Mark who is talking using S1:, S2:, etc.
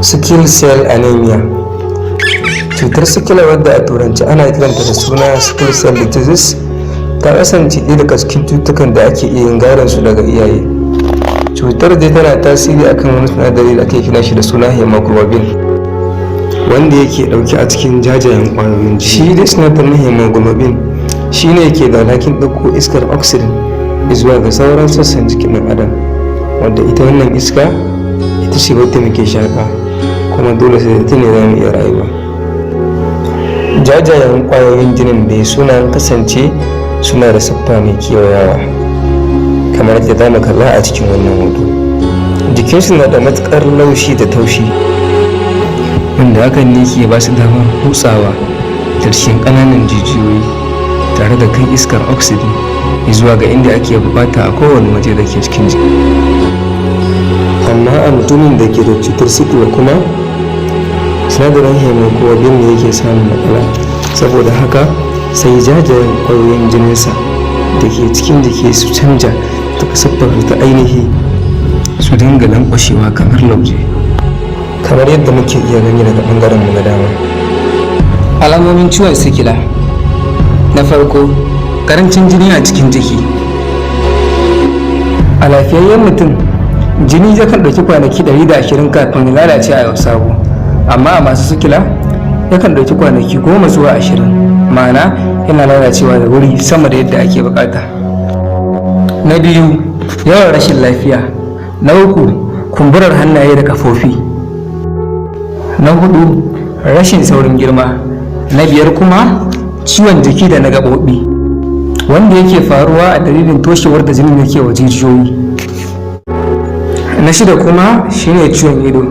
S1: Sickle cell anemia. Cutar sikila, wadda a turanci ana kiranta da suna sickle cell disease, ta kasance ɗaya daga cikin cututtukan da ake iya yin gadon su daga iyaye. Cutar dai tana tasiri akan wani sinadari da ake kira shi da suna hemoglobin, wanda yake ɗauke a cikin jajayen ƙwayoyin jini. Shi dai sinadarin hemoglobin shine yake da alhakin ɗauko iskar oxygen zuwa ga sauran sassan jikin ɗan adam, wanda ita wannan iska ita ce wadda muke shaƙa, kuma dole sai da ne za mu iya rayuwa. Jajayen ƙwayoyin jinin dai suna kasance suna da siffa mai kewayawa, kamar yadda za mu kalla a cikin wannan hoto. Jikinsu na da matuƙar laushi da taushi, wanda hakan ne ke ba su damar hutsawa da cikin ƙananan jijiyoyi tare da kai iskar oxygen zuwa ga inda ake bukata a kowane waje da ke cikin jiki. Amma a mutumin da ke da cutar sikila kuma, sinadarin hemoglobin ne yake samun matsala, saboda haka sai jajayen ƙwayoyin jininsa da ke cikin jiki su canja daga siffar ta ainihi su dinga lankwashewa kamar lauje, kamar yadda muke iya gani daga ɓangaren mu na dama.
S2: Alamomin ciwon sikila: na farko, karancin jini a cikin jiki.
S1: A lafiyayyen mutum, jini yakan ɗauki kwanaki 120 kafin ya lalace a yau sabo, amma a masu sikila yakan ɗauki kwanaki 10 zuwa 20, ma'ana yana lalacewa da wuri sama da yadda ake bukata. Na biyu, yawan rashin lafiya. Na uku, kumburar hannaye da kafofi. Na hudu, rashin saurin girma. Na biyar kuma, ciwon jiki da na gaɓoɓi, wanda yake faruwa a dalilin toshewar da jinin yake wa jijiyoyi. Na shida kuma shine ciwon ido.